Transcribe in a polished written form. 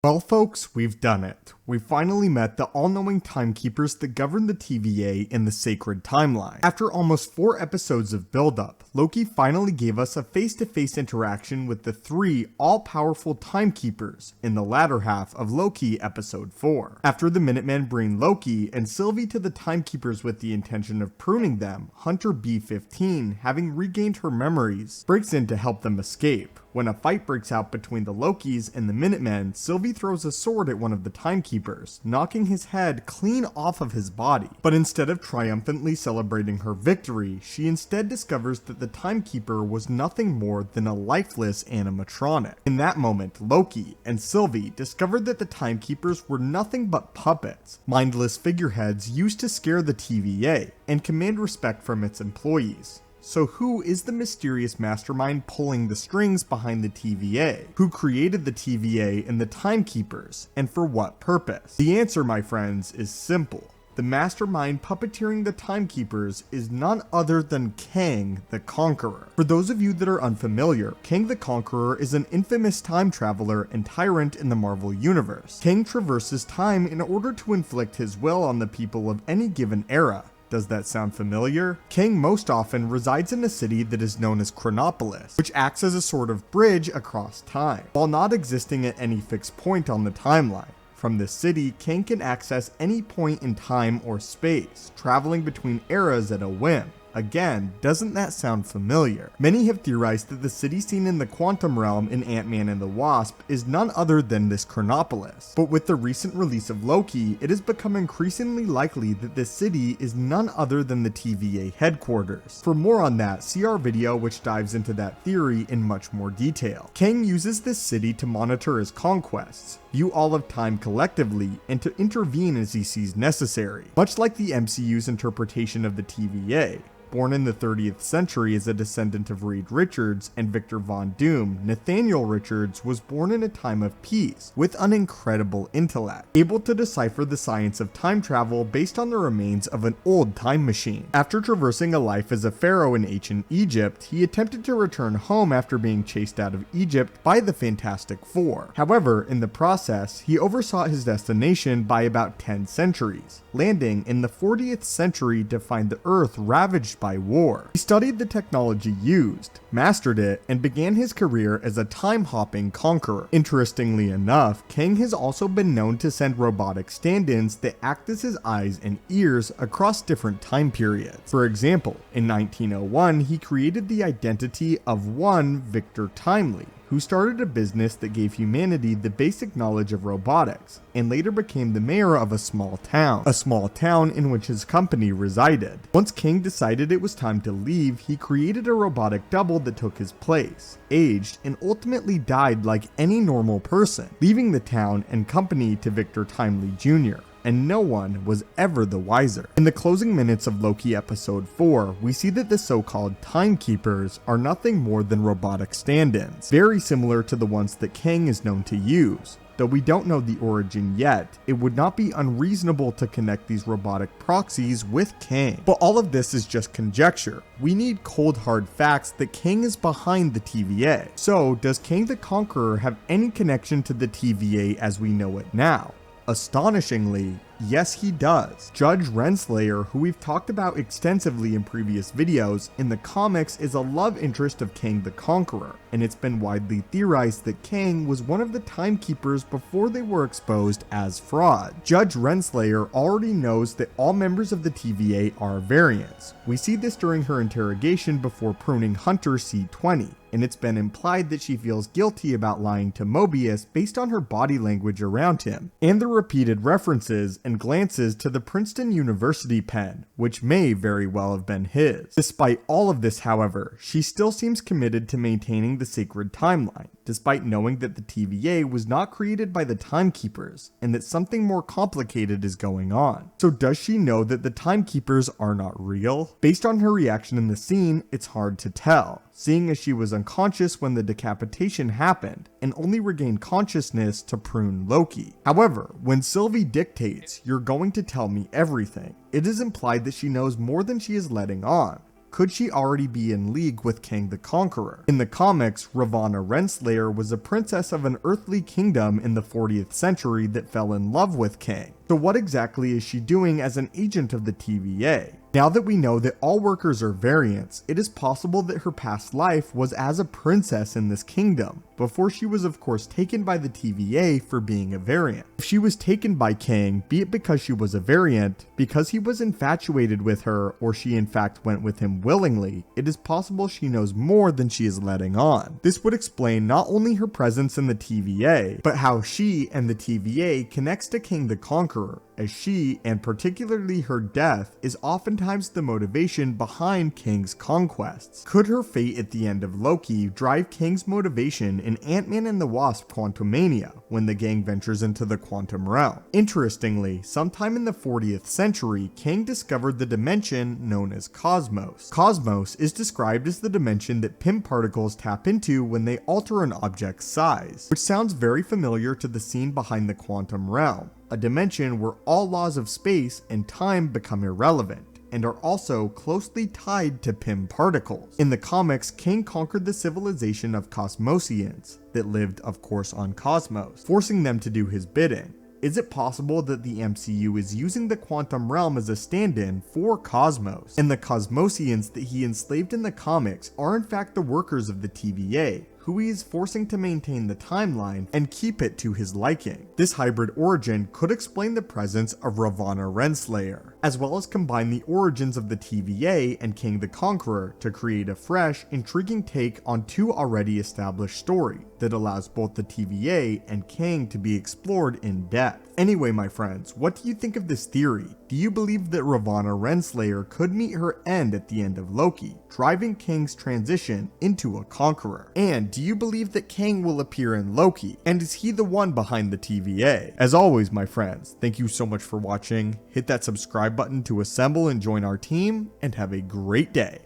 Well folks, we've done it. We finally met the all-knowing timekeepers that govern the TVA in the sacred timeline. After almost 4 episodes of build-up, Loki finally gave us a face-to-face interaction with the 3 all-powerful timekeepers in the latter half of Loki episode 4. After the Minutemen bring Loki and Sylvie to the timekeepers with the intention of pruning them, Hunter B-15, having regained her memories, breaks in to help them escape. When a fight breaks out between the Lokis and the Minutemen, Sylvie throws a sword at one of the timekeepers, knocking his head clean off of his body. But instead of triumphantly celebrating her victory, she instead discovers that the timekeeper was nothing more than a lifeless animatronic. In that moment, Loki and Sylvie discovered that the timekeepers were nothing but puppets, mindless figureheads used to scare the TVA and command respect from its employees. So who is the mysterious mastermind pulling the strings behind the TVA? Who created the TVA and the Timekeepers, and for what purpose? The answer, my friends, is simple. The mastermind puppeteering the Timekeepers is none other than Kang the Conqueror. For those of you that are unfamiliar, Kang the Conqueror is an infamous time traveler and tyrant in the Marvel Universe. Kang traverses time in order to inflict his will on the people of any given era. Does that sound familiar? Kang most often resides in a city that is known as Chronopolis, which acts as a sort of bridge across time, while not existing at any fixed point on the timeline. From this city, Kang can access any point in time or space, traveling between eras at a whim. Again, doesn't that sound familiar? Many have theorized that the city seen in the quantum realm in Ant-Man and the Wasp is none other than this Chronopolis. But with the recent release of Loki, it has become increasingly likely that this city is none other than the TVA headquarters. For more on that, see our video which dives into that theory in much more detail. Kang uses this city to monitor his conquests, view all of time collectively, and to intervene as he sees necessary. Much like the MCU's interpretation of the TVA. Born in the 30th century as a descendant of Reed Richards and Victor Von Doom, Nathaniel Richards was born in a time of peace, with an incredible intellect, able to decipher the science of time travel based on the remains of an old time machine. After traversing a life as a pharaoh in ancient Egypt, he attempted to return home after being chased out of Egypt by the Fantastic Four. However, in the process, he oversaw his destination by about 10 centuries, landing in the 40th century to find the Earth ravaged by war. He studied the technology used, mastered it, and began his career as a time-hopping conqueror. Interestingly enough, Kang has also been known to send robotic stand-ins that act as his eyes and ears across different time periods. For example, in 1901, he created the identity of one Victor Timely, who started a business that gave humanity the basic knowledge of robotics, and later became the mayor of a small town in which his company resided. Once Kang decided it was time to leave, he created a robotic double that took his place, aged, and ultimately died like any normal person, leaving the town and company to Victor Timely Jr. And no one was ever the wiser. In the closing minutes of Loki episode 4, we see that the so-called Timekeepers are nothing more than robotic stand-ins, very similar to the ones that Kang is known to use. Though we don't know the origin yet, it would not be unreasonable to connect these robotic proxies with Kang. But all of this is just conjecture. We need cold hard facts that Kang is behind the TVA. So, does Kang the Conqueror have any connection to the TVA as we know it now? Astonishingly, yes he does. Judge Renslayer, who we've talked about extensively in previous videos, in the comics is a love interest of Kang the Conqueror, and it's been widely theorized that Kang was one of the Timekeepers before they were exposed as fraud. Judge Renslayer already knows that all members of the TVA are variants. We see this during her interrogation before pruning Hunter C-20. And it's been implied that she feels guilty about lying to Mobius based on her body language around him, and the repeated references and glances to the Princeton University pen, which may very well have been his. Despite all of this, however, she still seems committed to maintaining the sacred timeline, despite knowing that the TVA was not created by the Timekeepers, and that something more complicated is going on. So does she know that the Timekeepers are not real? Based on her reaction in the scene, it's hard to tell, seeing as she was unconscious when the decapitation happened, and only regained consciousness to prune Loki. However, when Sylvie dictates, "You're going to tell me everything," it is implied that she knows more than she is letting on. could she already be in league with Kang the Conqueror? In the comics, Ravonna Renslayer was a princess of an earthly kingdom in the 40th century that fell in love with Kang. So what exactly is she doing as an agent of the TVA? Now that we know that all workers are variants, it is possible that her past life was as a princess in this kingdom, before she was of course taken by the TVA for being a variant. If she was taken by Kang, be it because she was a variant, because he was infatuated with her, or she in fact went with him willingly, it is possible she knows more than she is letting on. This would explain not only her presence in the TVA, but how she and the TVA connects to Kang the Conqueror, as she, and particularly her death, is oftentimes the motivation behind Kang's conquests. Could her fate at the end of Loki drive Kang's motivation in Ant-Man and the Wasp: Quantumania, when the gang ventures into the quantum realm? Interestingly, sometime in the 40th century, Kang discovered the dimension known as Cosmos. Cosmos is described as the dimension that Pym particles tap into when they alter an object's size, which sounds very familiar to the scene behind the quantum realm, a dimension where all laws of space and time become irrelevant, and are also closely tied to Pym particles. In the comics, Kang conquered the civilization of Cosmosians, that lived of course on Cosmos, forcing them to do his bidding. Is it possible that the MCU is using the quantum realm as a stand-in for Cosmos, and the Cosmosians that he enslaved in the comics are in fact the workers of the TVA, who he is forcing to maintain the timeline and keep it to his liking? This hybrid origin could explain the presence of Ravonna Renslayer, as well as combine the origins of the TVA and Kang the Conqueror to create a fresh, intriguing take on two already established stories that allows both the TVA and Kang to be explored in depth. Anyway, my friends, what do you think of this theory? Do you believe that Ravonna Renslayer could meet her end at the end of Loki, driving Kang's transition into a conqueror? And do you believe that Kang will appear in Loki? And is he the one behind the TVA? As always, my friends, thank you so much for watching. Hit that subscribe button to assemble and join our team, and have a great day.